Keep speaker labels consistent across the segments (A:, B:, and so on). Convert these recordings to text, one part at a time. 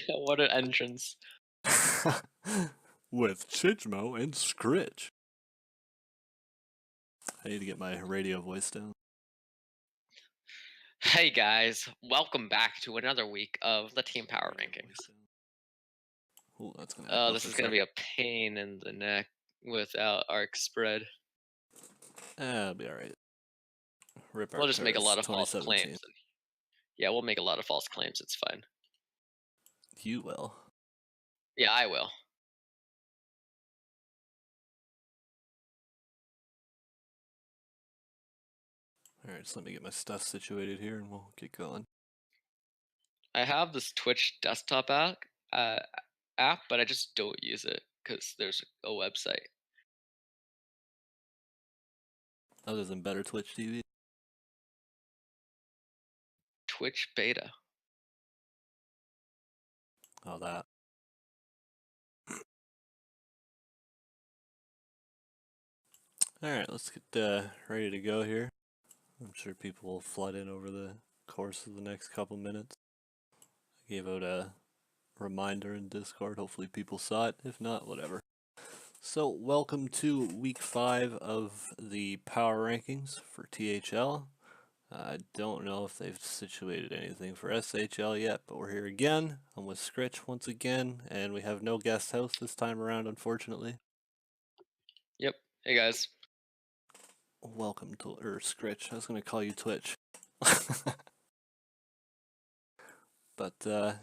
A: What an entrance.
B: With Chidmo and Scritch. I need to get my radio voice down.
A: Hey guys, welcome back to another week of the Team Power
B: Radio voice
A: Rankings.
B: down. Oh, that's gonna echo
A: This
B: for a
A: is going to
B: sec.
A: be a pain in the neck without arc spread.
B: It'll be alright. Rip
A: We'll just make a
B: Arcturus
A: lot of false
B: 2017.
A: claims. Yeah, we'll make a lot of false claims. It's fine.
B: You will.
A: Yeah, I will.
B: Alright, just let me get my stuff situated here and we'll get going.
A: I have this Twitch desktop uh, app, but I just don't use it because there's a website.
B: Other than better Twitch TV.
A: Twitch beta.
B: Oh, that. Alright, let's get ready to go here. I'm sure people will flood in over the course of the next couple minutes. I gave out a reminder in Discord. Hopefully people saw it. If not, whatever. So, welcome to week 5 of the power rankings for THL. I don't know if they've situated anything for SHL yet, but we're here again. I'm with Scritch once again, and we have no guest host this time around, unfortunately.
A: Yep. Hey guys.
B: Welcome to Scritch. I was going to call you Twitch. But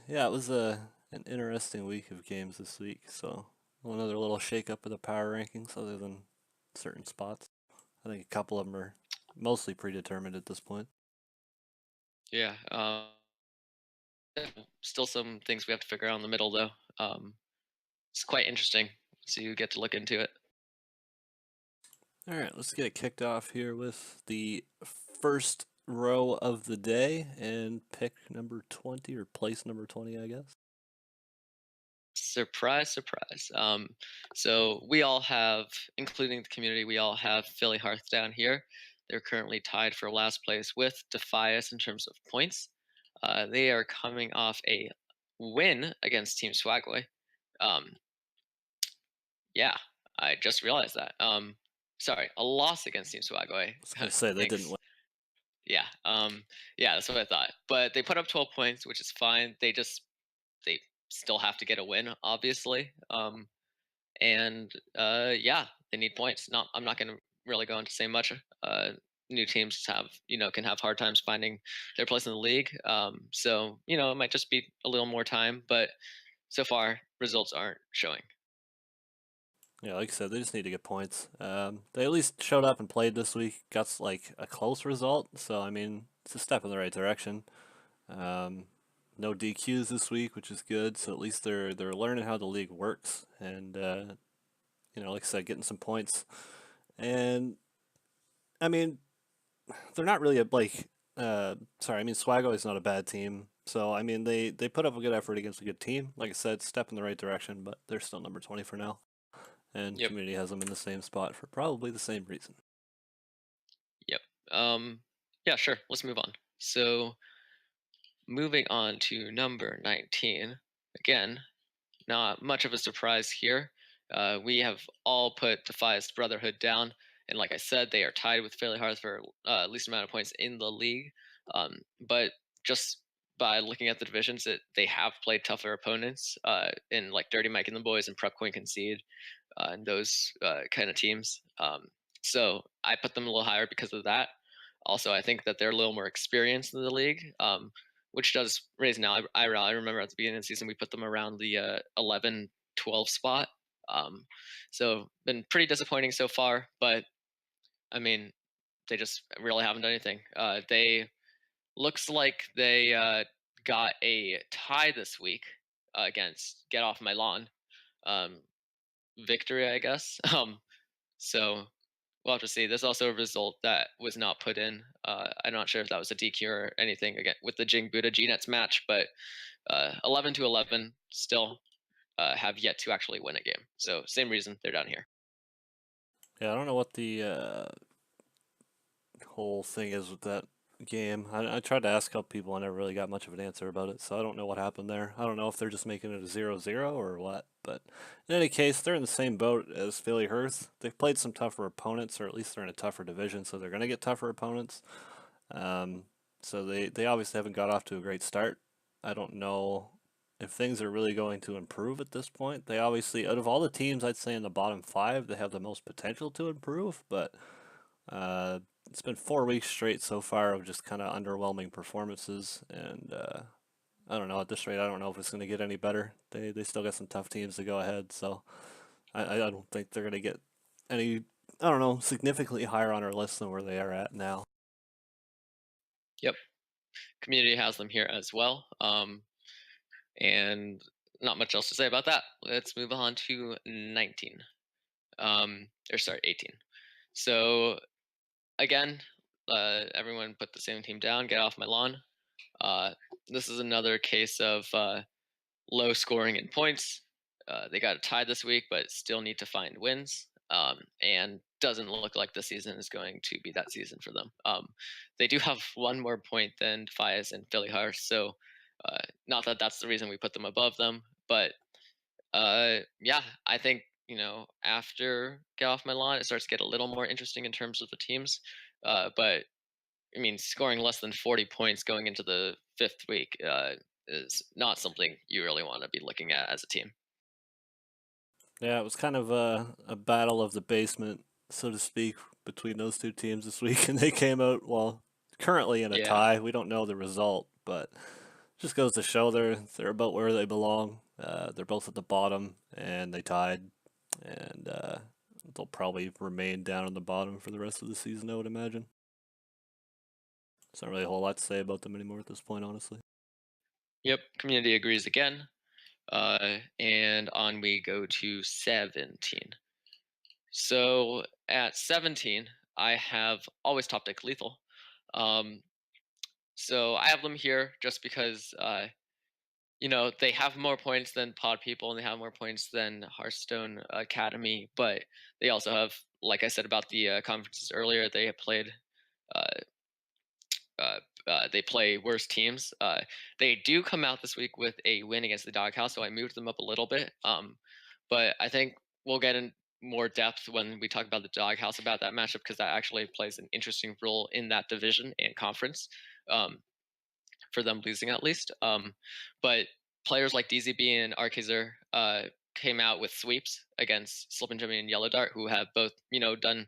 B: yeah, it was an interesting week of games this week, so another little shake-up of the power rankings other than certain spots. I think a couple of them are mostly predetermined at this point.
A: Yeah. Still some things we have to figure out in the middle though. It's quite interesting, so you get to look into it.
B: Alright, let's get it kicked off here with the first row of the day and pick number 20, or place number 20, I guess.
A: Surprise, surprise. So we all have, including the community, we all have Philly Hearth down here. They're currently tied for last place with Defias in terms of points. They are coming off a win against Team Swagway. Um, yeah, I just realized that. Sorry, a loss against Team Swagway.
B: I was going to say they didn't
A: Thanks.
B: win.
A: Yeah, yeah, that's what I thought. But they put up 12 points, which is fine. They still have to get a win, obviously. And yeah, they need points. Not I'm not going to really go into say much. New teams can have hard times finding their place in the league. So it might just be a little more time, but so far results aren't showing.
B: Yeah, like I said, they just need to get points. They at least showed up and played this week, got like a close result, so I mean, it's a step in the right direction. No DQs this week, which is good. So at least they're learning how the league works, and like I said, getting some points. And I mean, they're not really sorry, I mean, Swago is not a bad team. So I mean, they put up a good effort against a good team. Like I said, step in the right direction, but they're still number 20 for now, and
A: Yep.
B: community has them in the same spot for probably the same reason.
A: Yep. Yeah, sure. Let's move on. So moving on to number 19. Again, not much of a surprise here. We have all put Defias Brotherhood down, and like I said, they are tied with Fairly Hearth for least amount of points in the league. But just by looking at the divisions, they have played tougher opponents in like Dirty Mike and the Boys and Prep Queen Concede and those kind of teams. So I put them a little higher because of that. Also, I think that they're a little more experienced in the league, which does raise now. I remember at the beginning of the season we put them around the 11, 12 spot. So been pretty disappointing so far, but I mean they just really haven't done anything. They looks like they got a tie this week against Get Off My Lawn. Um, Victory, I guess. So we'll have to see. There's also a result that was not put in. I'm not sure if that was a DQ or anything again with the Jing Buddha G-Nets match, but 11 to 11 still have yet to actually win a game. So same reason they're down here.
B: Yeah, I don't know what the whole thing is with that game. I tried to ask a couple people. I never really got much of an answer about it, so I don't know what happened there. I don't know if they're just making it a 0-0 or what. But in any case, they're in the same boat as Philly Hearth. They've played some tougher opponents, or at least they're in a tougher division, so they're going to get tougher opponents. Um, so they obviously haven't got off to a great start. I don't know if things are really going to improve at this point. They obviously, out of all the teams, I'd say in the bottom five, they have the most potential to improve, but uh, it's been 4 weeks straight so far of just kind of underwhelming performances, and I don't know. At this rate, I don't know if it's going to get any better. They still got some tough teams to go ahead, so I don't think they're going to get any. I don't know, significantly higher on our list than where they are at now.
A: Yep, community has them here as well. And not much else to say about that. Let's move on to 19. Or sorry, 18. So again, everyone put the same team down. Get off my lawn. Uh, this is another case of low scoring in points. They got a tie this week, but still need to find wins. And doesn't look like the season is going to be that season for them. They do have one more point than Fias and Philly Hearts, so not that that's the reason we put them above them, but yeah, I think after Get Off My Lawn, it starts to get a little more interesting in terms of the teams. But I mean, scoring less than 40 points going into the fifth week is not something you really want to be looking at as a team.
B: Yeah, it was kind of a battle of the basement, so to speak, between those two teams this week, and they came out well currently in a
A: Yeah.
B: tie. We don't know the result, but just goes to show they're about where they belong. They're both at the bottom, and they tied, and they'll probably remain down on the bottom for the rest of the season. I would imagine. There's not really a whole lot to say about them anymore at this point, honestly.
A: Yep. Community agrees again. And on we go to 17. So at 17, I have always top deck lethal. Um, so I have them here just because they have more points than Pod People and they have more points than Hearthstone Academy, but they also have, like I said about the conferences earlier, they have played. Uh, they play worse teams. They do come out this week with a win against the Doghouse, so I moved them up a little bit. But I think we'll get in more depth when we talk about the Doghouse about that matchup because that actually plays an interesting role in that division and conference. Um, for them losing at least. But players like DZB and Arkazer came out with sweeps against Slip and Jimmy and Yellow Dart, who have both done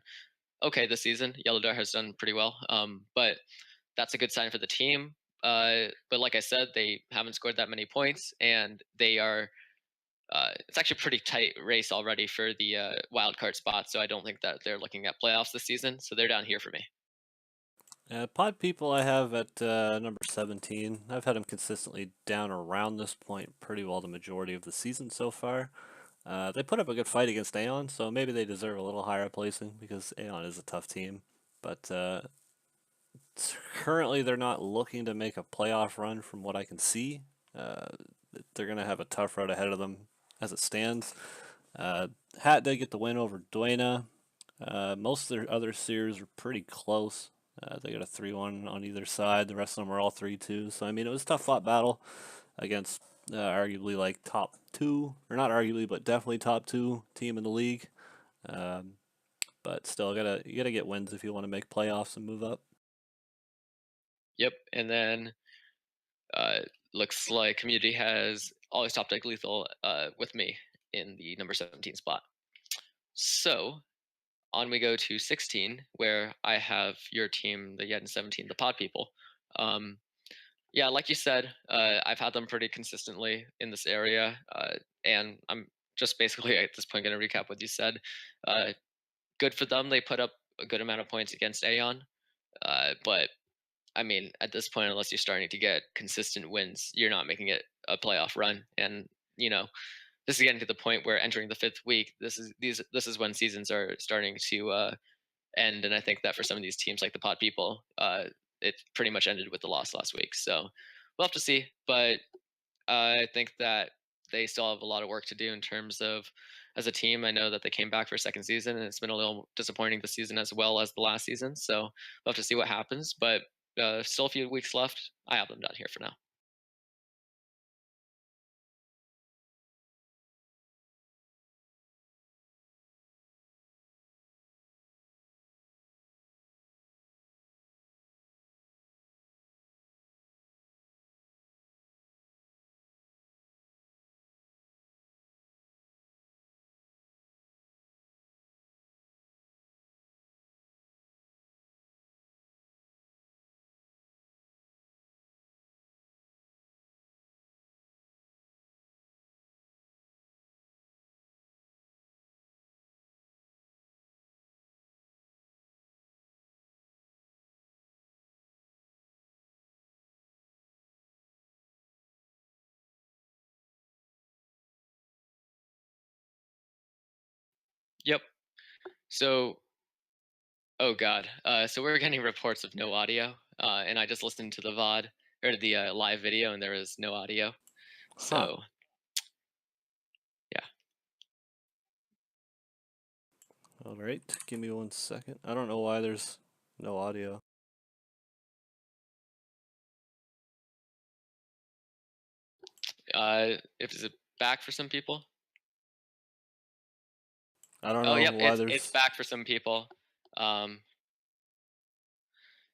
A: okay this season. Yellow Dart has done pretty well, but that's a good sign for the team. But like I said, they haven't scored that many points, and they are. It's actually a pretty tight race already for the wild card spot, so I don't think that they're looking at playoffs this season. So they're down here for me.
B: Pod People I have at number 17. I've had him consistently down around this point pretty well the majority of the season so far. They put up a good fight against Aeon, so maybe they deserve a little higher placing because Aeon is a tough team. But currently, they're not looking to make a playoff run from what I can see. Uh, they're going to have a tough road ahead of them as it stands. Hat did get the win over Duena. Most of their other series were pretty close. They got a 3-1 on either side. The rest of them were all 3-2. So, I mean, it was a tough fought battle against arguably like top two, or not arguably, but definitely top two team in the league. Um, but still, you gotta get wins if you want to make playoffs and move up.
A: Yep, and then uh, looks like community has always top deck lethal with me in the number 17 spot. So on we go to 16, where I have your team, the Yet in 17, the Pod People. Um, yeah, like you said, I've had them pretty consistently in this area, and I'm just basically at this point going to recap what you said. Uh, Good for them; they put up a good amount of points against Aeon, but I mean, at this point, unless you're starting to get consistent wins, you're not making it a playoff run. And you know, this is getting to the point where entering the fifth week, this is when seasons are starting to end. And I think that for some of these teams, like the Pod People, it pretty much ended with the loss last week. So we'll have to see. But I think that they still have a lot of work to do in terms of as a team. I know that they came back for a second season, and it's been a little disappointing this season as well as the last season. So we'll have to see what happens. But Still a few weeks left. I have them down here for now. Yep. So, oh god. So we're getting reports of no audio, and I just listened to the VOD or the live video, and there was no audio.
B: Huh.
A: So yeah.
B: All right. Give me 1 second. I don't know why there's no audio.
A: If is it back for some people?
B: I don't
A: Oh,
B: know
A: yep.
B: why
A: It's
B: there's.
A: back for some people. Um,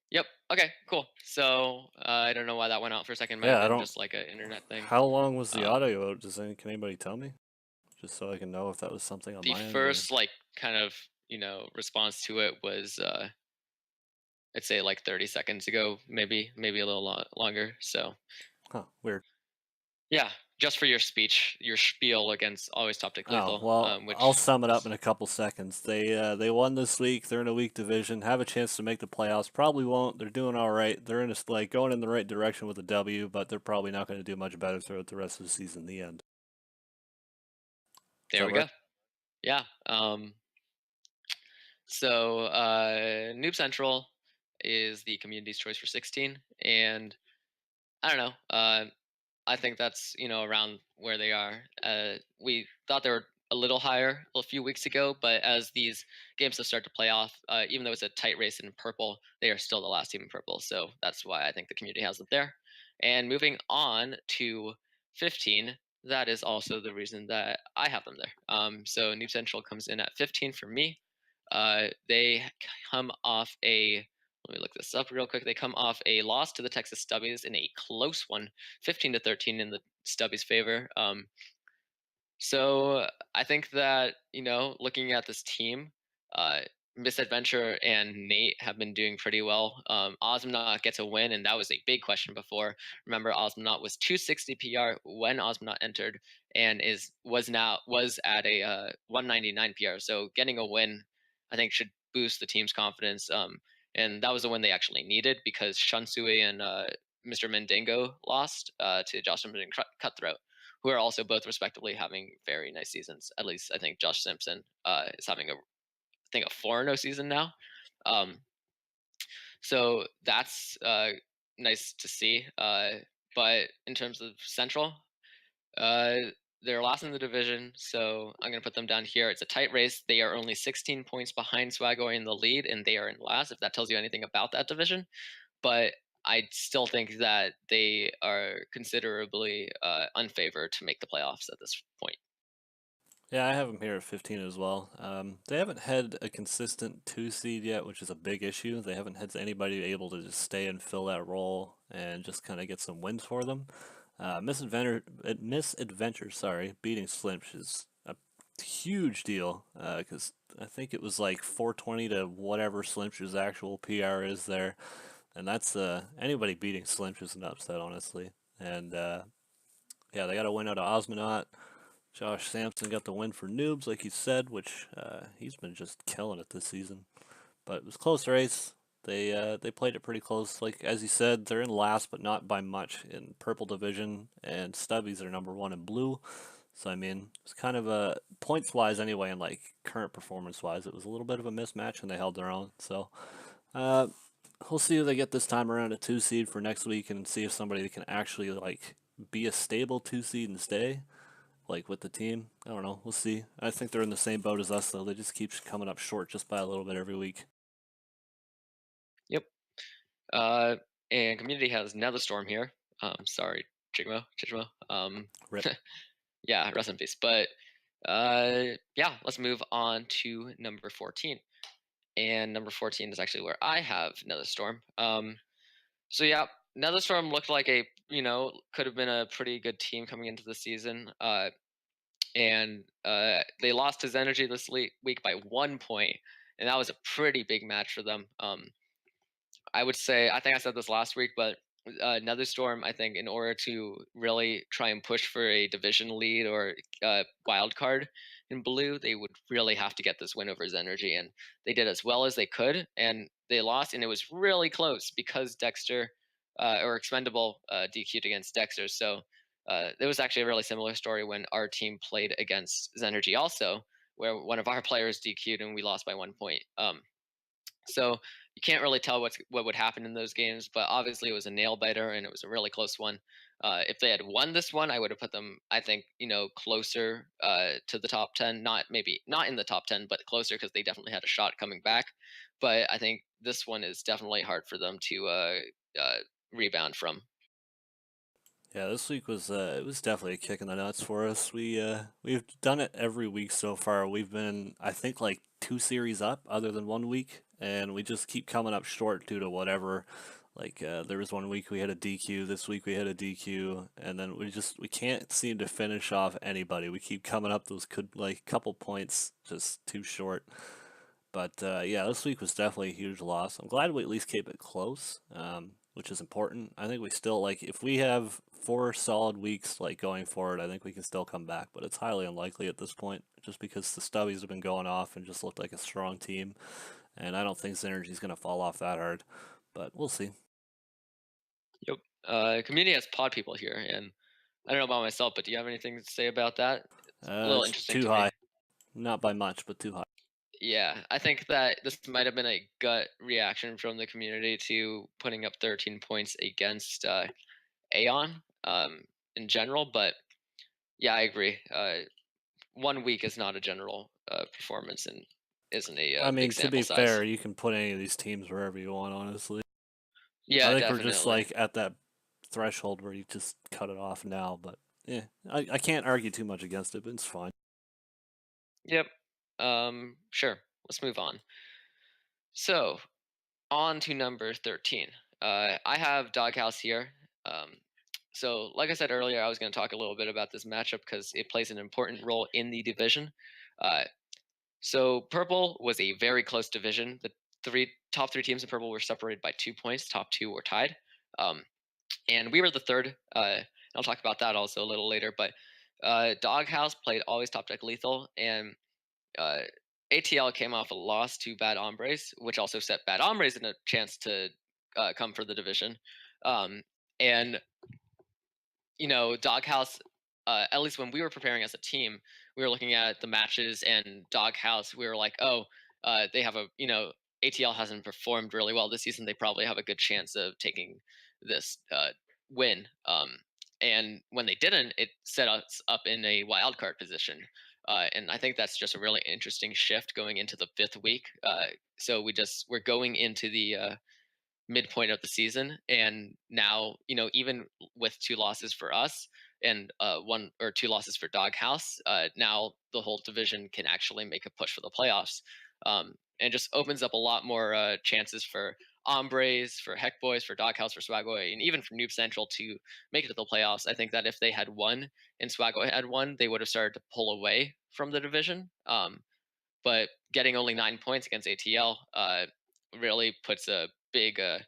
A: yep. Okay. Cool. So I don't know why that went out for a second. Might have
B: Yeah, I
A: been
B: don't.
A: just like an internet thing.
B: How long was the
A: Um,
B: audio out? Can anybody tell me? Just so I can know if that was something on
A: the
B: my end or.
A: first like kind of response to it was I'd say like 30 seconds ago, maybe a little longer. So
B: Huh. Weird.
A: yeah, just for your speech, your spiel against always top tick
B: Oh
A: lethal,
B: well, I'll
A: which
B: sum it up in a couple seconds. They won this week. They're in a weak division. Have a chance to make the playoffs. Probably won't. They're doing all right. They're in a like going in the right direction with a W, but they're probably not going to do much better throughout the rest of the season. In the end. Does
A: there
B: that
A: we
B: work?
A: go. Yeah. So Noob Central is the community's choice for 16, and I don't know. I think that's around where they are. We thought they were a little higher a few weeks ago, but as these games have started to play off, even though it's a tight race in purple, they are still the last team in purple. So that's why I think the community has them there. And moving on to 15, that is also the reason that I have them there. So New Central comes in at 15 for me. They come off a let me look this up real quick. They come off a loss to the Texas Stubbies in a close one, 15-13 in the Stubbies' favor. So I think that looking at this team, uh, Misadventure and Nate have been doing pretty well. Osmonaut gets a win, and that was a big question before. Remember, Osmonaut was 260 PR when Osmonaut entered, and was at a 199 PR. So getting a win, I think, should boost the team's confidence. And that was the win they actually needed because Shunsui and Mr. Mendingo lost to Jocelyn and Cutthroat, who are also both respectively having very nice seasons. At least I think Josh Simpson is having a 4-0 season now. Um, so that's nice to see. But in terms of Central, uh, they're last in the division, so I'm going to put them down here. It's a tight race. They are only 16 points behind Swagoi in the lead, and they are in last, if that tells you anything about that division. But I still think that they are considerably unfavored to make the playoffs at this point.
B: Yeah, I have them here at 15 as well. They haven't had a consistent 2 seed yet, which is a big issue. They haven't had anybody able to just stay and fill that role and just kind of get some wins for them. Misadventure, sorry, beating Slimch is a huge deal because I think it was like 420 to whatever Slimch's actual PR is there, and that's anybody beating Slimch is an upset, honestly. And yeah, they got a win out of Osmonaut. Josh Sampson got the win for Noobs, like you said, which he's been just killing it this season. But it was a close race. They played it pretty close. Like as you said, they're in last, but not by much in purple division, and Stubbies are number one in blue. So I mean, it's kind of a points wise anyway, and like current performance wise, it was a little bit of a mismatch, and they held their own. So uh, we'll see who they get this time around at 2 seed for next week, and see if somebody can actually like be a stable 2 seed and stay like with the team. I don't know. We'll see. I think they're in the same boat as us though. They just keep coming up short just by a little bit every week.
A: Yep. Uh, and community has Netherstorm here. Sorry, Chigmo.
B: Rip.
A: Yeah, rest in peace. But yeah, let's move on to number 14. And number 14 is actually where I have Netherstorm. So yeah, Netherstorm looked like could have been a pretty good team coming into the season. And they lost his energy this week by 1 point, and that was a pretty big match for them. I would say, I think I said this last week, but Netherstorm, I think, in order to really try and push for a division lead or wild card in blue, they would really have to get this win over his energy, and they did as well as they could, and they lost, and it was really close because Dexter or Expendable DQ'd against Dexter. So there was actually a really similar story when our team played against Zenergy also, where one of our players DQ'd and we lost by 1 point. So you can't really tell what would happen in those games, but obviously it was a nail biter and it was a really close one. If they had won this one, I would have put them, I think, closer to the top 10. Not maybe not in the top 10, but closer because they definitely had a shot coming back. But I think this one is definitely hard for them to uh, rebound from.
B: Yeah, this week was it was definitely a kick in the nuts for us. We've done it every week so far. We've been, I think, like 2 series up, other than one week, and we just keep coming up short due to whatever. Like there was one week we had a DQ. This week we had a DQ, and then we can't seem to finish off anybody. We keep coming up those could like couple points just too short. But yeah, this week was definitely a huge loss. I'm glad we at least kept it close, which is important. I think we still like if we have 4 solid weeks like going forward, I think we can still come back. But it's highly unlikely at this point, just because the stubbies have been going off and just looked like a strong team, and I don't think Synergy's going to fall off that hard. But we'll see.
A: Yep. Community has pod people here, and I don't know about myself, but do you have anything to say about that? It's a little
B: It's
A: interesting
B: too
A: to me.
B: high, not by much, but too high.
A: Yeah, I think that this might have been a gut reaction from the community to putting up 13 points against Aeon in general. But yeah, I agree. 1 week is not a general performance and isn't a
B: I
A: big
B: mean, to
A: sample
B: be
A: size.
B: fair, you can put any of these teams wherever you want, honestly. I
A: Yeah,
B: think we're just
A: definitely.
B: like at that threshold where you just cut it off now. But yeah, I can't argue too much against it, but it's fine.
A: Yep. Sure. Let's move on. So on to number 13. I have Doghouse here. Um, so, like I said earlier, I was going to talk a little bit about this matchup because it plays an important role in the division. Uh, so, Purple was a very close division. The top three teams in Purple were separated by 2 points. Top two were tied, and we were the third. I'll talk about that also a little later. But Doghouse played always top deck lethal, and uh, ATL came off a loss to Bad Hombres, which also set Bad Hombres in a chance to come for the division. Um, and Doghouse, at least when we were preparing as a team, we were looking at the matches and Doghouse. We were like, oh, they have ATL hasn't performed really well this season. They probably have a good chance of taking this win. And when they didn't, it set us up in a wild card position. And I think that's just a really interesting shift going into the fifth week. So we're going into the midpoint of the season, and now even with two losses for us and one or two losses for Doghouse, now the whole division can actually make a push for the playoffs, and just opens up a lot more chances for Hombres, for Heck Boys, for Doghouse, for Swagboy, and even for Noob Central to make it to the playoffs. I think that if they had won and Swagboy had won, they would have started to pull away from the division. But getting only 9 points against ATL really puts a big, I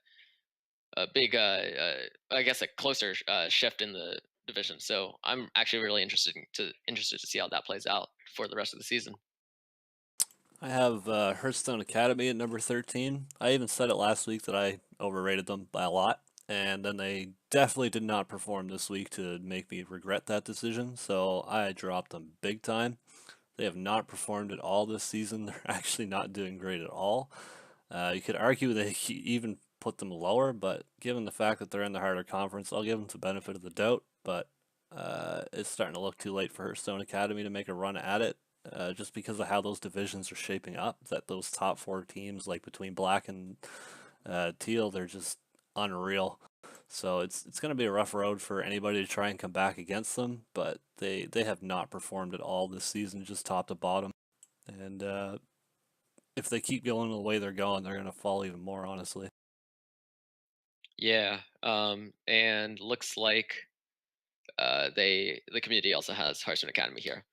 A: guess, a closer shift in the division. So I'm actually really interested to see how that plays out for the rest of the season.
B: I have Hearthstone Academy at number 13. I even said it last week that I overrated them by a lot, and then they definitely did not perform this week to make me regret that decision, so I dropped them big time. They have not performed at all this season. They're actually not doing great at all. You could argue they even put them lower, but given the fact that they're in the harder conference, I'll give them the benefit of the doubt. But it's starting to look too late for Hearthstone Academy to make a run at it, just because of how those divisions are shaping up. That those top four teams, like between Black and Teal, they're just unreal. So it's going to be a rough road for anybody to try and come back against them, but they have not performed at all this season, just top to bottom. And if they keep going the way they're going, they're going to fall even more, honestly.
A: Yeah. And looks like the community also has Hearthstone Academy here.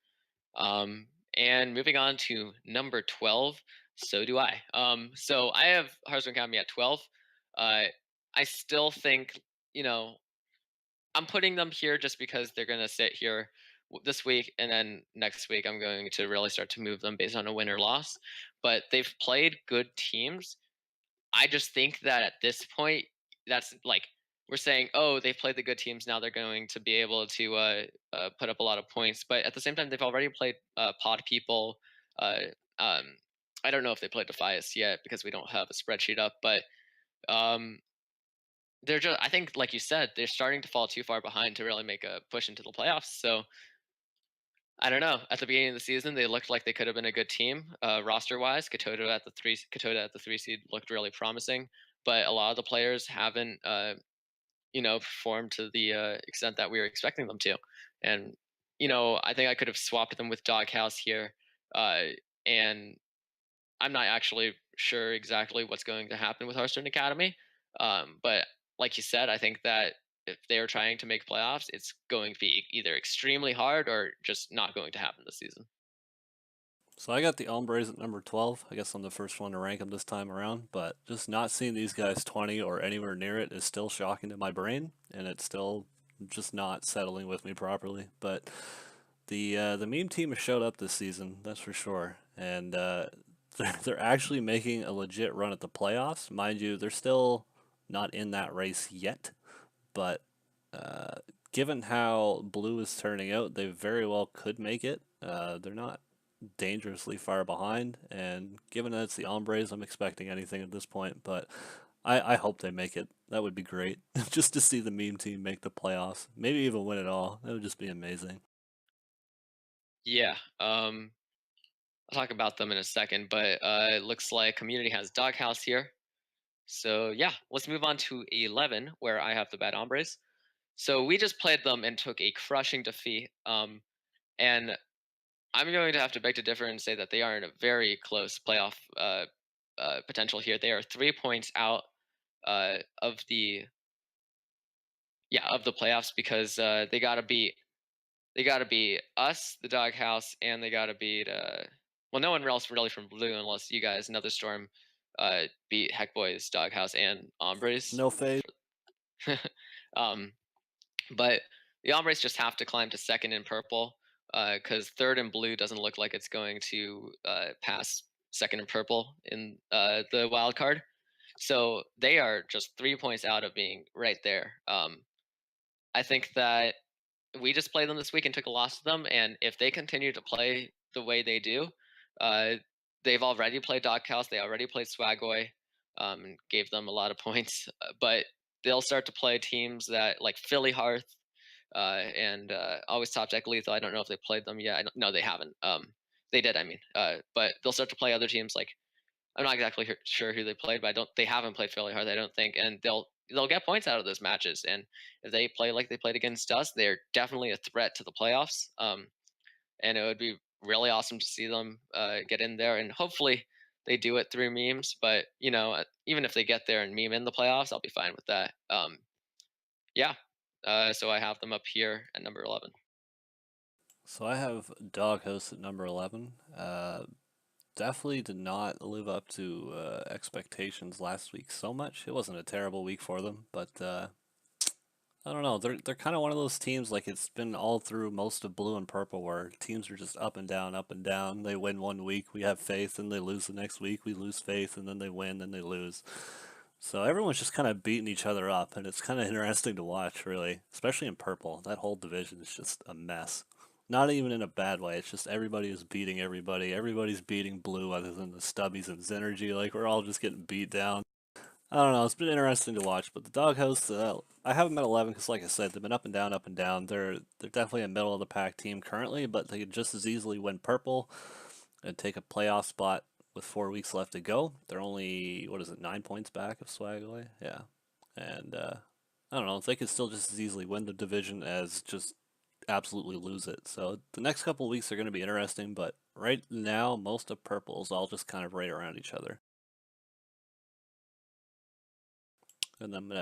A: And moving on to number 12, so do I. So I have Hearthstone Academy at 12. Uh, I still think, you know, I'm putting them here just because they're going to sit here this week, and then next week I'm going to really start to move them based on a win or loss. But they've played good teams. I just think that at this point, that's like we're saying, oh, they've played the good teams. Now they're going to be able to put up a lot of points. But at the same time, they've already played Pod People. Uh, um, I don't know if they played Defias yet because we don't have a spreadsheet up. But um, they're just, I think, like you said, they're starting to fall too far behind to really make a push into the playoffs. So I don't know. At the beginning of the season, they looked like they could have been a good team, roster-wise. Katoda at the 3 seed looked really promising, but a lot of the players haven't, performed to the extent that we were expecting them to. And I think I could have swapped them with Doghouse here, uh, and I'm not actually sure exactly what's going to happen with Hearthstone Academy. But like you said, I think that if they're trying to make playoffs, it's going to be either extremely hard or just not going to happen this season.
B: So I got the Hombres at number 12. I guess I'm the first one to rank them this time around, but just not seeing these guys 20 or anywhere near it is still shocking to my brain, and it's still just not settling with me properly. But the meme team has showed up this season, that's for sure, and they're actually making a legit run at the playoffs. Mind you, they're still not in that race yet, but uh, given how blue is turning out, they very well could make it. They're not dangerously far behind, and given that it's the Hombres, I'm expecting anything at this point, but I hope they make it. That would be great. Just to see the meme team make the playoffs. Maybe even win it all. That would just be amazing.
A: Yeah, I'll talk about them in a second, but it looks like Community has Doghouse here. So yeah, let's move on to 11, where I have the Bad Hombres. So we just played them and took a crushing defeat. And I'm going to have to beg to differ and say that they are in a very close playoff potential here. They are 3 points out of the playoffs because they got to beat us, the Doghouse, and they got to beat well, no one else really from Blue unless you guys, Another Storm, beat Heckboys, Doghouse, and Ombres.
B: No fade.
A: um, but the Ombres just have to climb to second in purple because third in blue doesn't look like it's going to pass second in purple in the wild card. So they are just 3 points out of being right there. I think that we just played them this week and took a loss to them, and if they continue to play the way they do, uh, they've already played Doghouse, they already played Swagoi, and gave them a lot of points, but they'll start to play teams that like Philly Hearth and Always Top Deck Lethal. I don't know if they played them yet. No, they haven't. They did, I mean, but they'll start to play other teams like I'm not exactly sure who they played, but I don't. They haven't played fairly hard, I don't think, and they'll get points out of those matches. And if they play like they played against us, they're definitely a threat to the playoffs. And it would be really awesome to see them get in there, and hopefully they do it through memes. But even if they get there and meme in the playoffs, I'll be fine with that. Yeah. So I have them up here at number 11.
B: So I have Doghouse at number 11. Definitely did not live up to expectations last week so much. It wasn't a terrible week for them, but I don't know. They're kind of one of those teams like it's been all through most of blue and purple where teams are just up and down, up and down. They win one week, we have faith, and they lose the next week. We lose faith, and then they win, then they lose. So everyone's just kind of beating each other up, and it's kind of interesting to watch, really, especially in purple. That whole division is just a mess. Not even in a bad way. It's just everybody is beating everybody. Everybody's beating blue, other than the Stubbies and Synergy. Like we're all just getting beat down. I don't know. It's been interesting to watch, but the Doghouse, I have them at 11 because, like I said, they've been up and down, up and down. They're definitely a middle of the pack team currently, but they could just as easily win purple and take a playoff spot with 4 weeks left to go. They're only, what is it, 9 points back of Swagaway? Yeah. and I don't know, they could still just as easily win the division as just absolutely lose it. So the next couple of weeks are going to be interesting, but right now most of purple is all just kind of right around each other. And then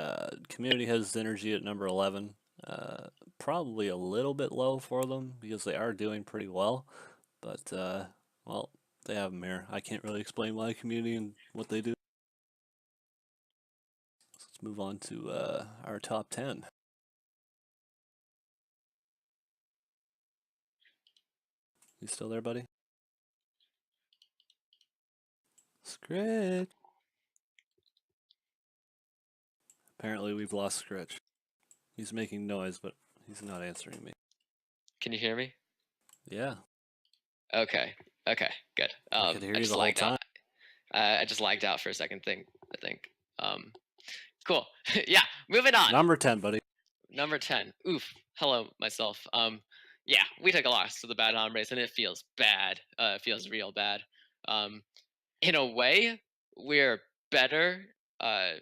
B: community has energy at number 11. Uh, Probably a little bit low for them because they are doing pretty well, but well, they have them here. I can't really explain why community and what they do. Let's move on to our top 10. You still there, buddy? Scritch. Apparently, we've lost Scritch. He's making noise, but he's not answering me.
A: Can you hear me?
B: Yeah,
A: Okay. Okay. Good.
B: I could hear
A: I
B: you
A: just
B: the whole
A: lagged out.
B: time.
A: I just lagged out for a second. I think. Um, cool. Yeah. Moving on.
B: Number 10, buddy.
A: Number 10. Oof. Hello, myself. Yeah, we took a loss to the Bad Hombres, and it feels bad. It feels real bad. Um, in a way, we're better. Uh,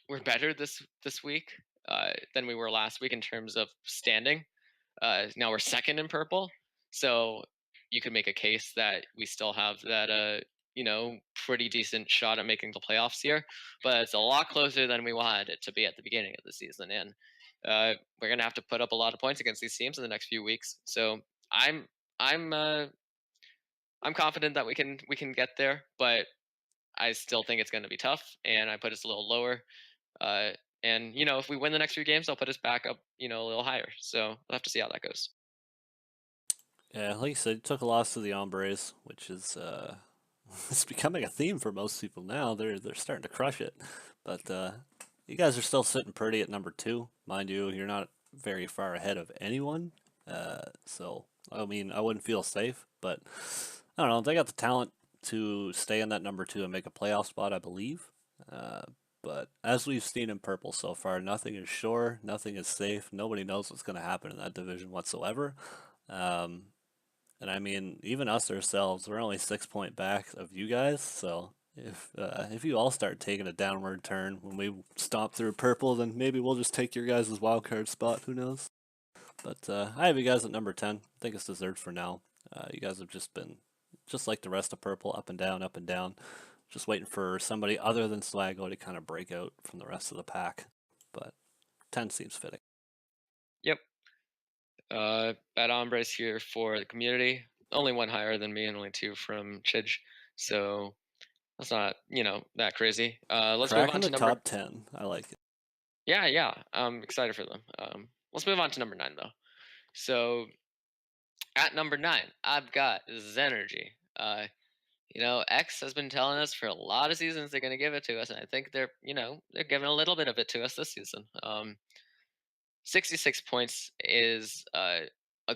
A: we're better this week than we were last week in terms of standing. Now we're second in purple, so you could make a case that we still have that pretty decent shot at making the playoffs here, but it's a lot closer than we wanted it to be at the beginning of the season, and we're gonna have to put up a lot of points against these teams in the next few weeks. So I'm I'm uh, I'm confident that we can get there, but I still think it's going to be tough, and I put us a little lower. Uh, and if we win the next few games, I'll put us back up, a little higher. So we'll have to see how that goes.
B: Yeah, like you said, you took a loss to the Hombres, which is it's becoming a theme for most people now. They're starting to crush it, but you guys are still sitting pretty at number 2, mind you. You're not very far ahead of anyone, so I mean, I wouldn't feel safe, but I don't know. They got the talent to stay in that number 2 and make a playoff spot, I believe. Uh, but as we've seen in purple so far, nothing is sure, nothing is safe. Nobody knows what's going to happen in that division whatsoever. Um, and I mean, even us ourselves, we're only 6 point back of you guys. So if you all start taking a downward turn when we stomp through purple, then maybe we'll just take your guys' wild card spot. Who knows? But I have you guys at number 10. I think it's deserved for now. You guys have just been just like the rest of purple, up and down, up and down. Just waiting for somebody other than Swago to kind of break out from the rest of the pack. But 10 seems fitting.
A: Yep. Bad Hombres here for the community. Only one higher than me, and only two from Chidge. So that's not that crazy. Let's move
B: Cracking
A: on
B: the
A: to number.
B: top 10. I like it.
A: Yeah, yeah. I'm excited for them. Let's move on to number 9 though. So at number 9, I've got Zenergy. X has been telling us for a lot of seasons they're going to give it to us, and I think they're giving a little bit of it to us this season. 66 points is a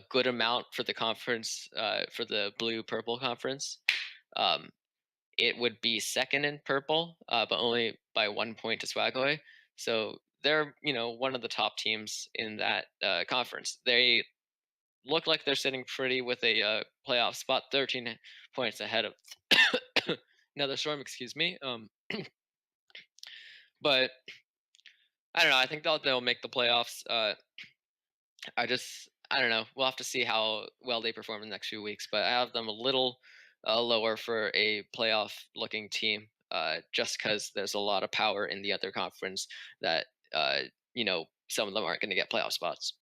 A: good amount for the conference, for the blue purple conference. Um, it would be second in purple, but only by 1 point to Swagaway. So they're one of the top teams in that conference. They look like they're sitting pretty with a playoff spot, 13 points ahead of another storm. Excuse me. But I don't know. I think they'll make the playoffs. I don't know. We'll have to see how well they perform in the next few weeks. But I have them a little lower for a playoff looking team, just because there's a lot of power in the other conference that some of them aren't going to get playoff spots.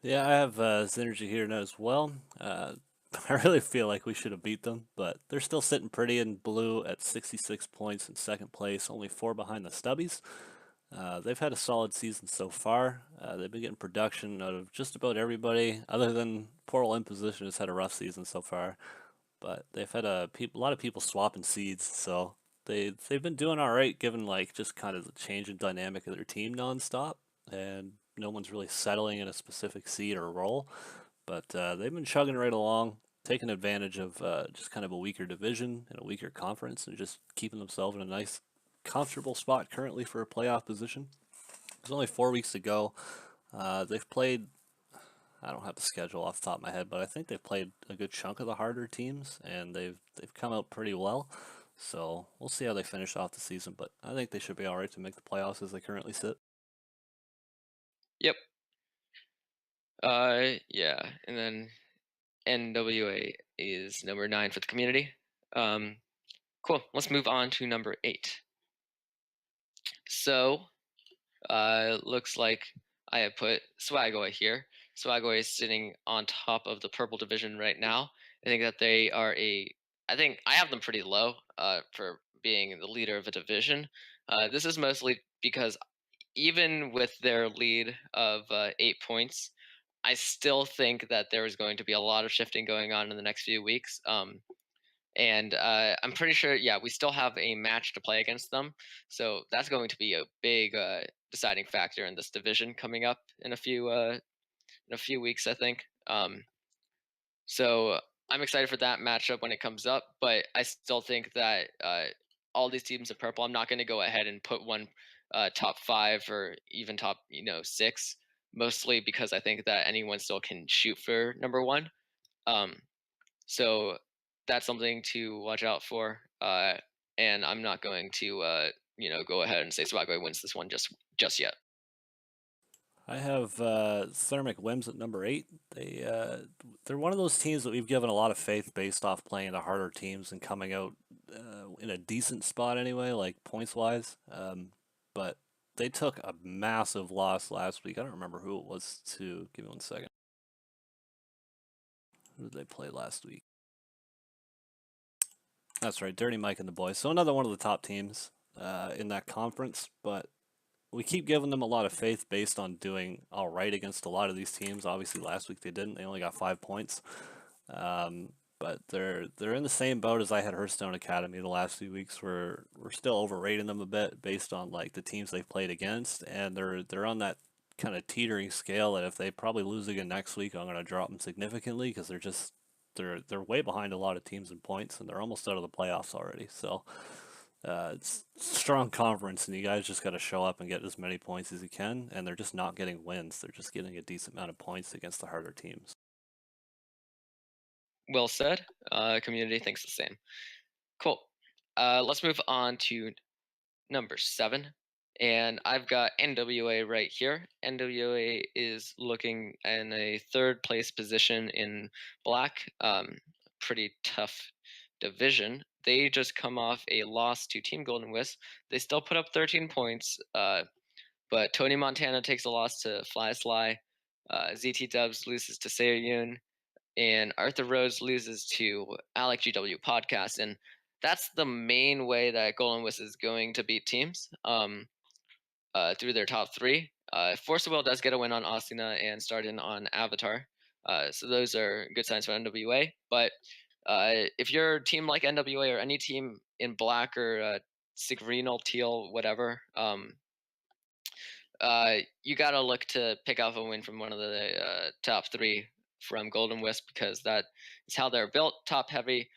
B: Yeah, I have Synergy here now as well. I really feel like we should have beat them, but they're still sitting pretty in blue at 66 points in second place, only 4 behind the Stubbies. They've had a solid season so far. They've been getting production out of just about everybody, other than Portal Imposition has had a rough season so far. But they've had a lot of people swapping seeds, so they've been doing all right, given like just kind of the change in dynamic of their team nonstop, and no one's really settling in a specific seed or role. But they've been chugging right along, taking advantage of just kind of a weaker division and a weaker conference, and just keeping themselves in a nice, comfortable spot currently for a playoff position. There's only 4 weeks to go. They've played. I don't have the schedule off the top of my head, but I think they've played a good chunk of the harder teams, and they've come out pretty well. So we'll see how they finish off the season, but I think they should be all right to make the playoffs as they currently sit.
A: Yep. Yeah, and then NWA is number 9 for the community. Cool. Let's move on to number 8. So, looks like I have put Swagaway here. Swagaway is sitting on top of the purple division right now. I think that they are a. I think I have them pretty low for being the leader of a division. This is mostly because even with their lead of 8 points, I still think that there is going to be a lot of shifting going on in the next few weeks. And I'm pretty sure, yeah, we still have a match to play against them. So that's going to be a big deciding factor in this division coming up in a few weeks, I think. So I'm excited for that matchup when it comes up. But I still think that all these teams in purple, I'm not going to go ahead and put one top 5 or even top 6, mostly because I think that anyone still can shoot for number 1. Um, so that's something to watch out for. And I'm not going to, go ahead and say Swagway wins this one just yet.
B: I have Thermic Wims at number 8. They're one of those teams that we've given a lot of faith based off playing the harder teams and coming out in a decent spot anyway, like points wise. But they took a massive loss last week. I don't remember who it was. To give me 1 second. Who did they play last week? That's right, Dirty Mike and the boys. So another one of the top teams in that conference, but we keep giving them a lot of faith based on doing all right against a lot of these teams. Obviously, last week they didn't. They only got 5 points. But they're in the same boat as I had Hearthstone Academy the last few weeks. Where we're still overrating them a bit based on like the teams they've played against, and they're on that kind of teetering scale that if they probably lose again next week, I'm going to drop them significantly because they're way behind a lot of teams in points, and they're almost out of the playoffs already. So it's strong conference, and you guys just got to show up and get as many points as you can. And they're just not getting wins; they're just getting a decent amount of points against the harder teams.
A: Well said. Community thinks the same. Cool. Let's move on to number 7. And I've got NWA right here. NWA is looking in a third place position in black. Pretty tough division. They just come off a loss to Team Golden Wisp. They still put up 13 points, but Tony Montana takes a loss to Fly Sly. ZT Dubs loses to Sayun, and Arthur Rose loses to Alec GW Podcast. And that's the main way that Golden Wisp is going to beat teams through their top 3. Force of Will does get a win on Asuna and Starden on Avatar. So those are good signs for NWA. But if you're a team like NWA or any team in black or Sigrinal, teal, whatever, you got to look to pick off a win from one of the top 3 from Golden Wisp because that is how they're built, top heavy.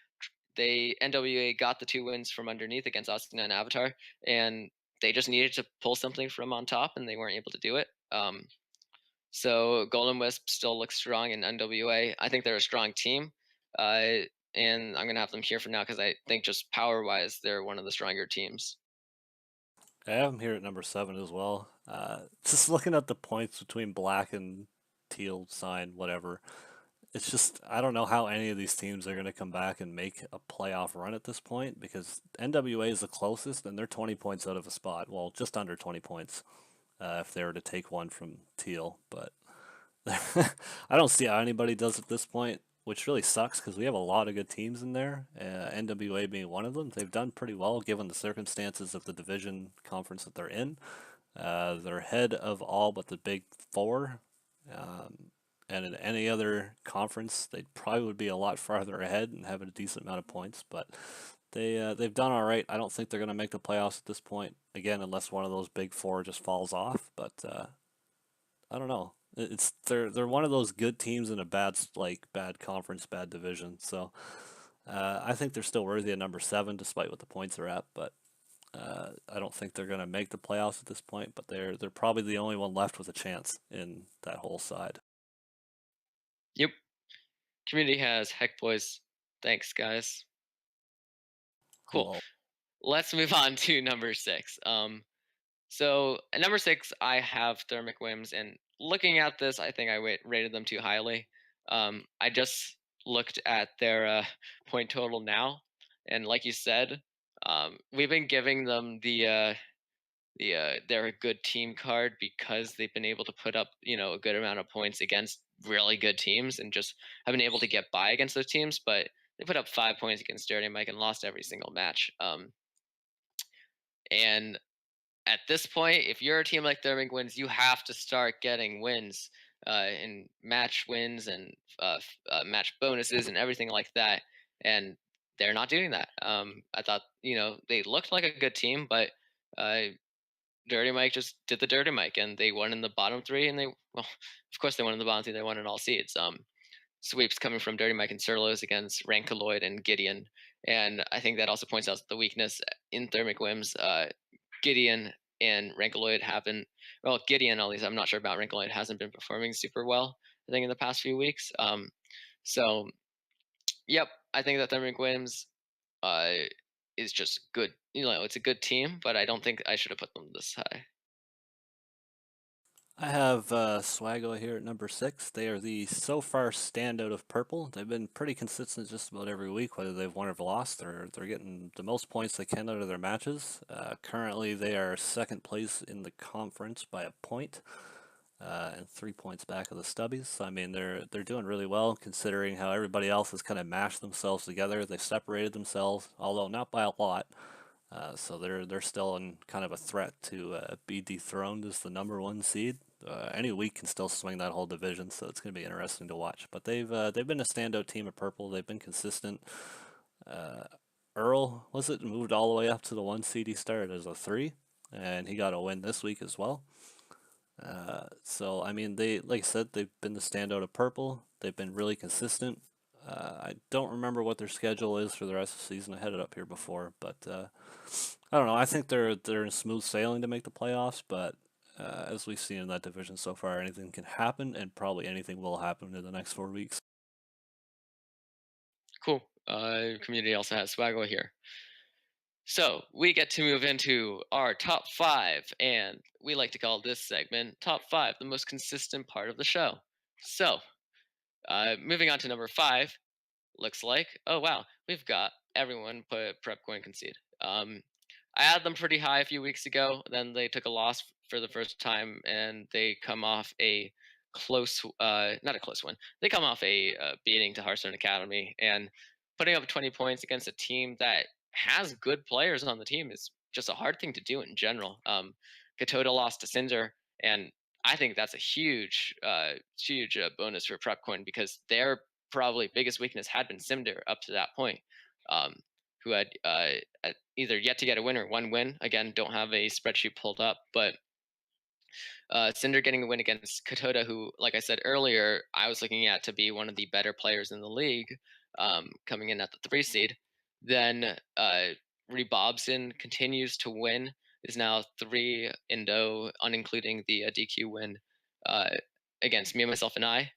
A: They NWA got the 2 wins from underneath against Asuna and Avatar, and they just needed to pull something from on top, and they weren't able to do it. So Golden Wisp still looks strong in NWA. I think they're a strong team, uh, and I'm gonna have them here for now because I think just power wise, they're one of the stronger teams.
B: I have them here at number 7 as well. Just looking at the points between black and teal sign, whatever. It's just I don't know how any of these teams are going to come back and make a playoff run at this point because NWA is the closest and they're 20 points out of a spot. Well, just under 20 points if they were to take one from teal. But I don't see how anybody does at this point, which really sucks because we have a lot of good teams in there. NWA being one of them. They've done pretty well given the circumstances of the division conference that they're in. They're ahead of all but the big 4. And in any other conference, they probably would be a lot farther ahead and have a decent amount of points. But they've done all right. I don't think they're going to make the playoffs at this point again, unless one of those big 4 just falls off. But I don't know. They're one of those good teams in a bad conference, bad division. So I think they're still worthy of number 7, despite what the points are at. But I don't think they're going to make the playoffs at this point. But they're probably the only one left with a chance in that whole side.
A: Yep. Community has Heck Boys. Thanks, guys. Cool.
B: Cool.
A: let's move on to number 6. So at number 6, I have Thermic Whims, and looking at this, I think I rated them too highly. I just looked at their point total now, and like you said, we've been giving them they're a good team card because they've been able to put up a good amount of points against really good teams and just have been able to get by against those teams. But they put up 5 points against Dirty Mike and lost every single match. And at this point, if you're a team like Thermic wins, you have to start getting wins and match wins and match bonuses and everything like that. And they're not doing that. I thought they looked like a good team, but uh, Dirty Mike just did the Dirty Mike, and they won in the bottom three. And of course, they won in the bottom three. They won in all seeds. Sweeps coming from Dirty Mike and Surlos against Rankaloid and Gideon. And I think that also points out the weakness in Thermic Whims. Gideon and Rankaloid haven't, well, Gideon at least, I'm not sure about Rankaloid, hasn't been performing super well, I think, in the past few weeks. So, yep, I think that Thermic Whims uh, is just good. It's a good team, but I don't think I should have put them this high.
B: I have Swaggo here at number 6. They are the so far standout of purple. They've been pretty consistent just about every week, whether they've won or lost. They're getting the most points they can out of their matches. Currently, they are second place in the conference by a point, and 3 points back of the Stubbies. So, I mean, they're doing really well considering how everybody else has kind of mashed themselves together. They've separated themselves, although not by a lot. So they're still in kind of a threat to be dethroned as the number 1 seed. Any week can still swing that whole division, so it's going to be interesting to watch. But they've been a standout team of purple. They've been consistent. Uh, Earl was it moved all the way up to the 1 seed. He started as a 3, and he got a win this week as well. So I mean, they like I said, they've been the standout of purple. They've been really consistent. I don't remember what their schedule is for the rest of the season. I had it up here before, but I don't know. I think they're in smooth sailing to make the playoffs, but as we've seen in that division so far, anything can happen, and probably anything will happen in the next 4 weeks.
A: Cool. Community also has Swaggle here. So we get to move into our top 5, and we like to call this segment Top 5, the most consistent part of the show. So, moving on to number 5, looks like, oh wow, we've got everyone put Prep Coin Concede. I had them pretty high a few weeks ago, then they took a loss for the first time, and they come off a close, not a close one, they come off a beating to Hearthstone Academy, and putting up 20 points against a team that has good players on the team is just a hard thing to do in general. Katoda lost to Cinder, and I think that's a huge bonus for Prepcoin because their probably biggest weakness had been Cinder up to that point, um, who had either yet to get a win or one win. Again, don't have a spreadsheet pulled up, but Cinder getting a win against Katoda, who, like I said earlier, I was looking at to be one of the better players in the league, coming in at the 3 seed. Then Rebobson continues to win, is now 3-0, unincluding the DQ win uh, against me, myself, and I.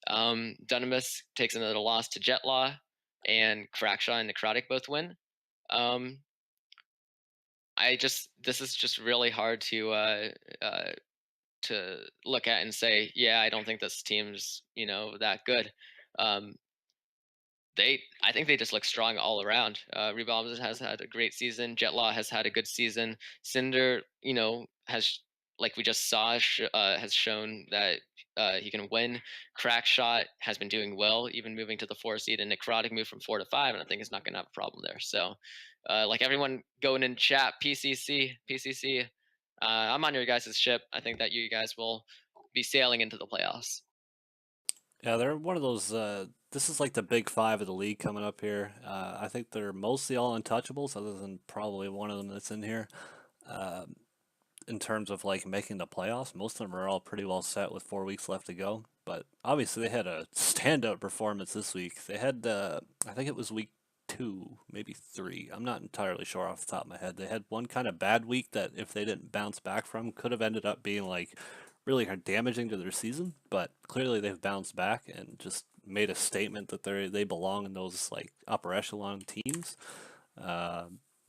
A: Dunamis takes another loss to Jetlaw, and Crackshaw and Necrotic both win. Um, this is just really hard to look at and say, yeah, I don't think this team's that good. Um, I think they just look strong all around. Revolves has had a great season. Jetlaw has had a good season. Cinder, has, like we just saw, has shown that he can win. Crackshot has been doing well, even moving to the 4 seed, and Necrotic moved from 4 to 5, and I think it's not going to have a problem there. So, like everyone going in chat, PCC. I'm on your guys' ship. I think that you guys will be sailing into the playoffs.
B: Yeah, they're one of those. This is like the big 5 of the league coming up here. I think they're mostly all untouchables, other than probably one of them that's in here. In terms of like making the playoffs, most of them are all pretty well set with 4 weeks left to go. But obviously, they had a standout performance this week. They had, I think it was week 2, maybe 3. I'm not entirely sure off the top of my head. They had one kind of bad week that, if they didn't bounce back from, could have ended up being like really damaging to their season. But clearly, they've bounced back and just made a statement that they belong in those like upper echelon teams.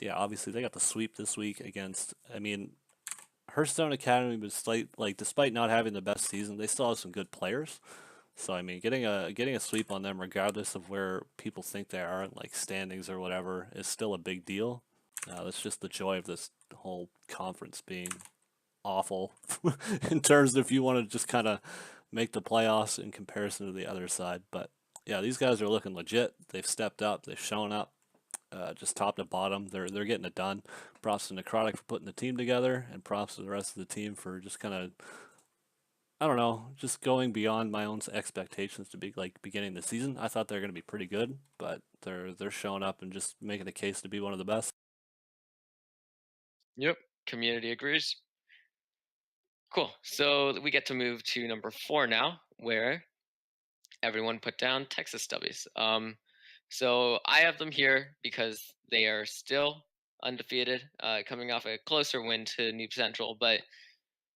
B: yeah, obviously they got the sweep this week against. I mean, Hearthstone Academy was despite not having the best season, they still have some good players. So I mean, getting a sweep on them, regardless of where people think they are in like standings or whatever, is still a big deal. That's just the joy of this whole conference being awful in terms of if you want to just kind of make the playoffs in comparison to the other side. But yeah, these guys are looking legit. They've stepped up. They've shown up. Just top to bottom, they're getting it done. Props to Necrotic for putting the team together, and props to the rest of the team for just kind of, I don't know, just going beyond my own expectations to be like beginning the season. I thought they're going to be pretty good, but they're showing up and just making a case to be one of the best.
A: Yep, community agrees. Cool. So we get to move to number 4 now, where everyone put down Texas Stubbies. So I have them here because they are still undefeated, coming off a closer win to New Central, but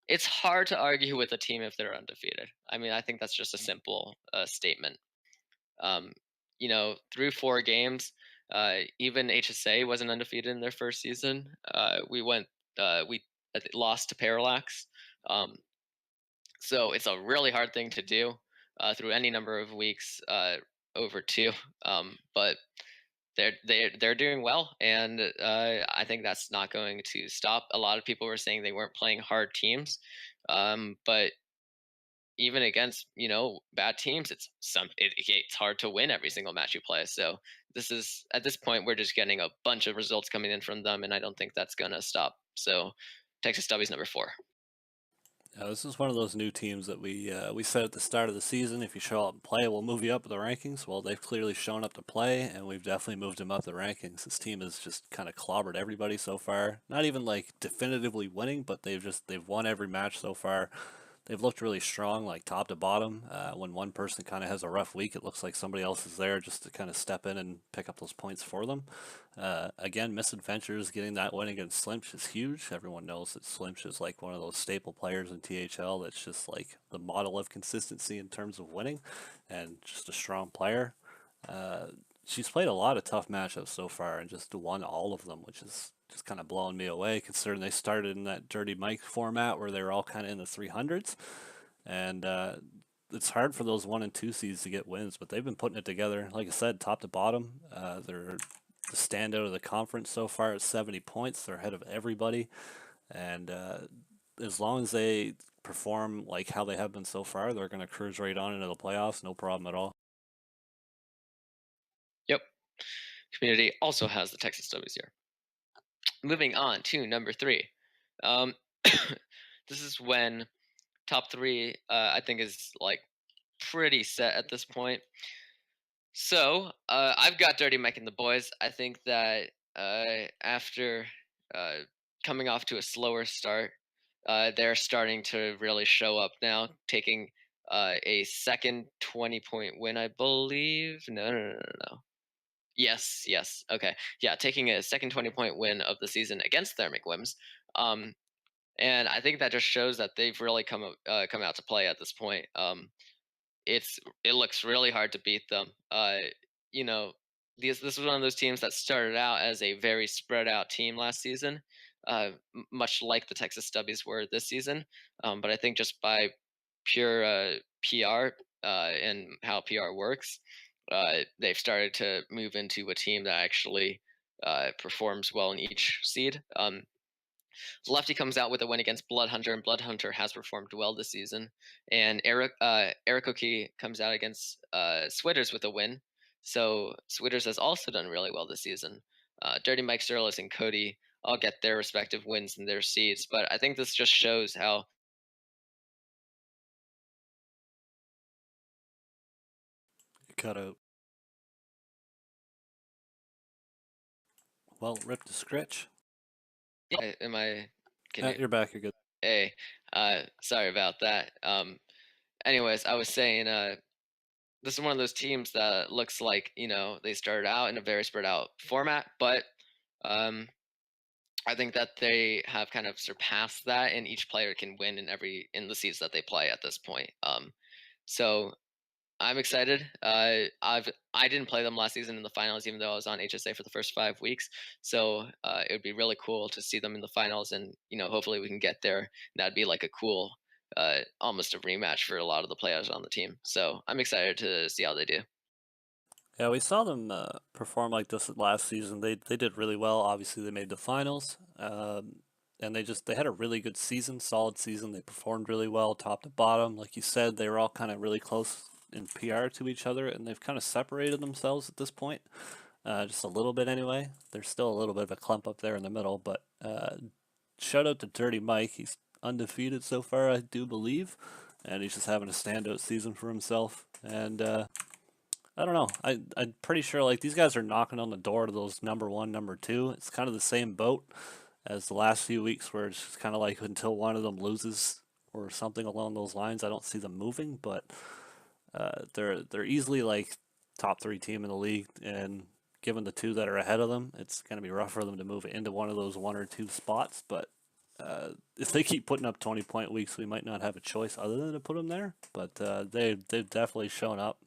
A: it's hard to argue with a team if they're undefeated. I mean, I think that's just a simple statement. Um, through 4 games, even HSA wasn't undefeated in their first season. We lost to Parallax. Um, so it's a really hard thing to do through any number of weeks over two. But they're doing well, and I think that's not going to stop. A lot of people were saying they weren't playing hard teams, but even against bad teams, it's hard to win every single match you play. So this is at this point we're just getting a bunch of results coming in from them, and I don't think that's gonna stop. So Texas Stubbies number 4.
B: This is one of those new teams that we said at the start of the season, if you show up and play, we'll move you up the rankings. Well, they've clearly shown up to play, and we've definitely moved them up the rankings. This team has just kind of clobbered everybody so far. Not even like definitively winning, but they've won every match so far. They've looked really strong, like top to bottom. When one person kind of has a rough week, it looks like somebody else is there just to kind of step in and pick up those points for them. Again, Misadventures getting that win against Slimch is huge. Everyone knows that Slimch is like one of those staple players in THL that's just like the model of consistency in terms of winning and just a strong player. Uh, she's played a lot of tough matchups so far and just won all of them, which is just kind of blowing me away considering they started in that Dirty Mike format where they were all kind of in the 300s. And it's hard for those 1 and 2 seeds to get wins, but they've been putting it together. Like I said, top to bottom. They're the standout of the conference so far at 70 points. They're ahead of everybody. And as long as they perform like how they have been so far, they're going to cruise right on into the playoffs. No problem at all.
A: Yep. Community also has the Texas Stubbies here. Moving on to number 3. Um, this is when top 3 I think is like pretty set at this point. So I've got Dirty Mike and the boys. I think that after uh, coming off to a slower start, they're starting to really show up now, taking a second 20-point win, I believe. No. Yes, yes. Okay. Yeah, taking a second 20-point win of the season against Thermic Wims. Um, and I think that just shows that they've really come out to play at this point. It looks really hard to beat them. You know, this was one of those teams that started out as a very spread out team last season, much like the Texas Stubbies were this season. But I think just by pure PR and how PR works, they've started to move into a team that actually performs well in each seed. Lefty comes out with a win against Bloodhunter, and Bloodhunter has performed well this season. And Eric Oki comes out against Switters with a win. So Switters has also done really well this season. Dirty Mike Sterlis and Cody all get their respective wins in their seeds. But I think this just shows how
B: Cut out. Well, rip the scritch.
A: am I can you
B: You're back. You're good.
A: hey sorry about that. Anyways, I was saying this is one of those teams that looks like they started out in a very spread out format, but um, I think that they have kind of surpassed that, and each player can win in the seeds that they play at this point. So I'm excited. I didn't play them last season in the finals, even though I was on HSA for the first 5 weeks. So it would be really cool to see them in the finals, and hopefully we can get there. That'd be like a cool, almost a rematch for a lot of the players on the team. So I'm excited to see how they do.
B: Yeah, we saw them perform like this last season. They did really well. Obviously, they made the finals, and they had a really good season, solid season. They performed really well, top to bottom. Like you said, they were all kind of really close in PR to each other, and they've kind of separated themselves at this point, just a little bit anyway. There's still a little bit of a clump up there in the middle, but shout out to Dirty Mike. He's undefeated so far, I do believe, and he's just having a standout season for himself. And I don't know. I'm pretty sure like these guys are knocking on the door to those number one, number two. It's kind of the same boat as the last few weeks, where it's just kind of like until one of them loses or something along those lines, I don't see them moving. But they're easily like top three team in the league, and given the two that are ahead of them, it's going to be rough for them to move into one of those one or two spots. But if they keep putting up 20-point weeks, we might not have a choice other than to put them there. But they've definitely shown up.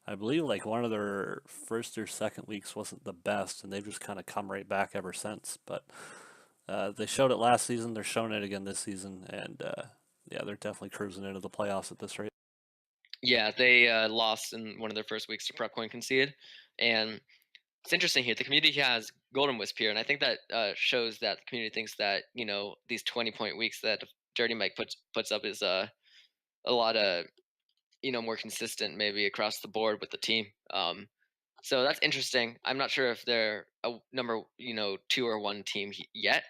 B: I believe like one of their first or second weeks wasn't the best, and they've just kind of come right back ever since. But they showed it last season. They're showing it again this season, and yeah, they're definitely cruising into the playoffs at this rate.
A: Yeah, they lost in one of their first weeks to Prep Coin Concede, and it's interesting here. The community has Golden Wisp here, and I think that shows that the community thinks that these 20-point weeks that Dirty Mike puts up is a lot of more consistent maybe across the board with the team. So that's interesting. I'm not sure if they're a number two or one team yet,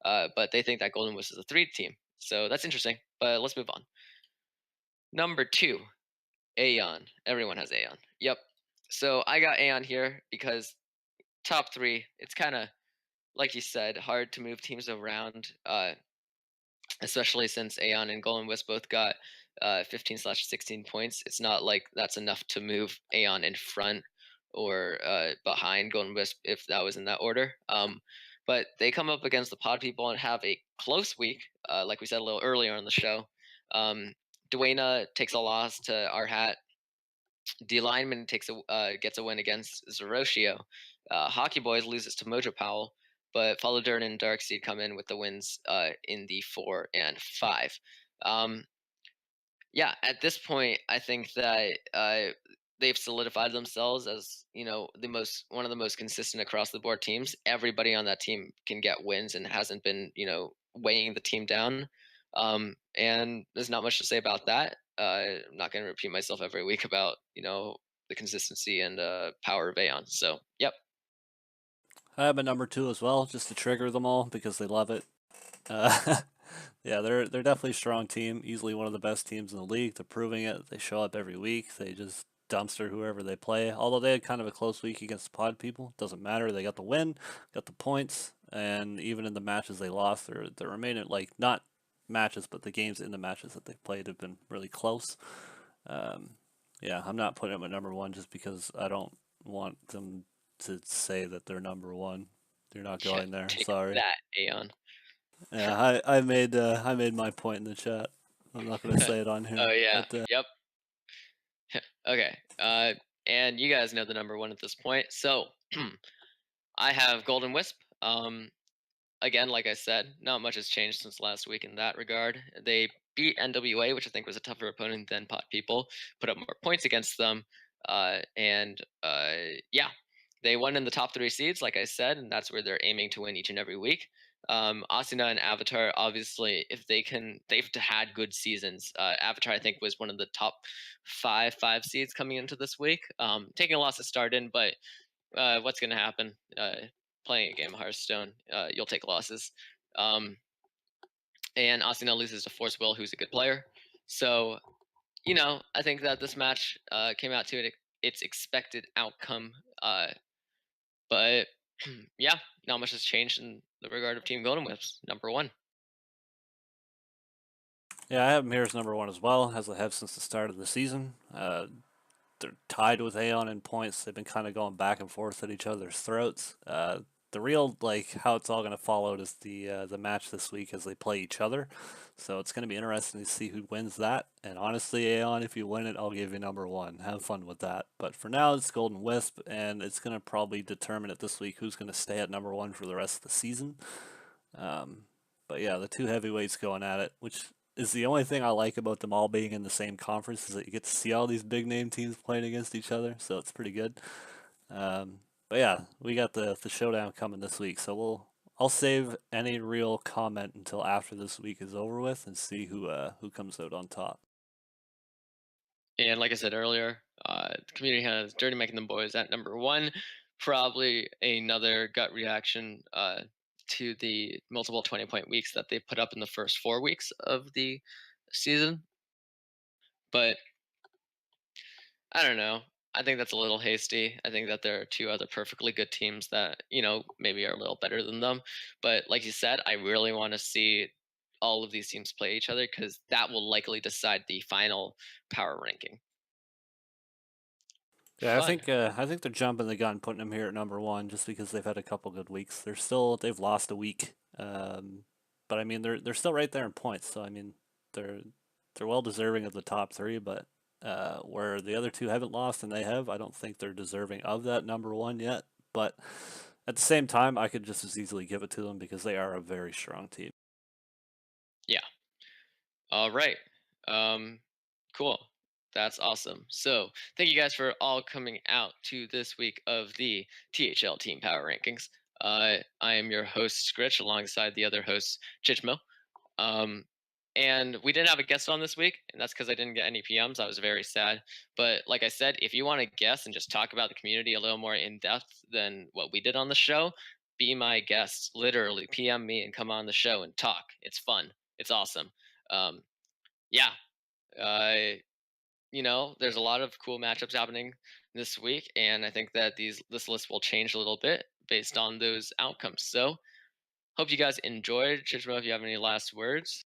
A: but they think that Golden Wisp is a three team. So that's interesting. But let's move on. Number two, Aeon. Everyone has Aeon. Yep. So I got Aeon here because top three. It's kind of like you said, hard to move teams around, especially since Aeon and Golden Wisp both got 15/16 points. It's not like that's enough to move Aeon in front or behind Golden Wisp if that was in that order. But they come up against the Pod people and have a close week, like we said a little earlier on the show. Dwayna takes a loss to our hat. D Lineman gets a win against Zeroshio. Hockey Boys loses to Mojo Powell, but Follow Dirt and Darkseed come in with the wins in the 4 and 5. Um, yeah, at this point, I think that they've solidified themselves as one of the most consistent across the board teams. Everybody on that team can get wins and hasn't been weighing the team down. And there's not much to say about that. I'm not going to repeat myself every week about the consistency and power of Aeon. So yep.
B: I have a number two as well, just to trigger them all because they love it. Uh, yeah, they're definitely a strong team, easily one of the best teams in the league. They're proving it. They show up every week. They just dumpster whoever they play. Although they had kind of a close week against the Pod people, doesn't matter. They got the win, got the points, and even in the matches they lost, they're remaining like not matches, but the games in the matches that they've played have been really close. Um, yeah, I'm not putting them at number one just because I don't want them to say that they're number one. They're not
A: Yeah,
B: going there.
A: take
B: Sorry.
A: that, Aeon.
B: Yeah, I made my point in the chat. I'm not gonna say it on
A: Oh
B: here,
A: yeah,
B: but
A: yep. Okay. And you guys know the number one at this point. So I have Golden Wisp. Again, like I said, not much has changed since last week in that regard. They beat NWA, which I think was a tougher opponent than Pot People, put up more points against them, and yeah, they won in the top three seeds, like I said, and that's where they're aiming to win each and every week. Asuna and Avatar, obviously, if they've had good seasons. Avatar, I think, was one of the top five seeds coming into this week. Taking a loss to start in, but what's going to happen? Playing a game of Hearthstone, you'll take losses. Um, and Asuna loses to Force Will, who's a good player. So, I think that this match came out to its expected outcome. But yeah, not much has changed in the regard of Team Golden Whips. Number one.
B: yeah, I have them here as number one as well, as I have since the start of the season. They're tied with Aeon in points. They've been kind of going back and forth at each other's throats. the real like how it's all going to fall out is the match this week as they play each other. So it's going to be interesting to see who wins that. And honestly, Aeon, if you win it, I'll give you number one. Have fun with that. But for now, it's Golden Wisp, and it's going to probably determine it this week who's going to stay at number one for the rest of the season. Um, but yeah, the two heavyweights going at it, which is the only thing I like about them all being in the same conference, is that you get to see all these big name teams playing against each other. So it's pretty good. Um, but yeah, we got the showdown coming this week, so I'll save any real comment until after this week is over with and see who comes out on top.
A: And like I said earlier, the community has Dirty Making them Boys at number one. Probably another gut reaction to the multiple 20-point weeks that they put up in the first 4 weeks of the season. But I don't know. I think that's a little hasty. I think that there are two other perfectly good teams that, maybe are a little better than them. But like you said, I really want to see all of these teams play each other because that will likely decide the final power ranking.
B: Yeah,
A: Fun.
B: I think they're jumping the gun putting them here at number one just because they've had a couple good weeks. They've lost a week, but I mean they're still right there in points. So I mean they're they're well deserving of the top three, but where the other two haven't lost and they have, I don't think they're deserving of that number one yet. But at the same time, I could just as easily give it to them because they are a very strong team.
A: Yeah. All right. Um, cool. That's awesome. So, thank you guys for all coming out to this week of the THL Team Power Rankings. I am your host, Scritch, alongside the other host, Chichmo. Um, and we didn't have a guest on this week, and that's because I didn't get any PMs. I was very sad. But like I said, if you want to guest and just talk about the community a little more in depth than what we did on the show, be my guest. Literally, PM me and come on the show and talk. It's fun. It's awesome. Um, yeah, uh, there's a lot of cool matchups happening this week, and I think that this list will change a little bit based on those outcomes. So, hope you guys enjoyed. Chichimo, if you have any last words.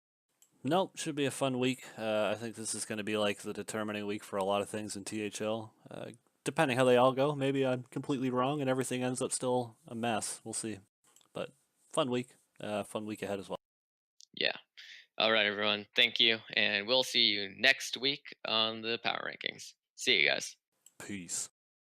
B: Nope, should be a fun week. I think this is going to be like the determining week for a lot of things in THL. Depending how they all go, maybe I'm completely wrong and everything ends up still a mess. We'll see. But fun week. Fun week ahead as well.
A: Yeah. All right, everyone. Thank you, and we'll see you next week on the Power Rankings. See you guys.
B: Peace.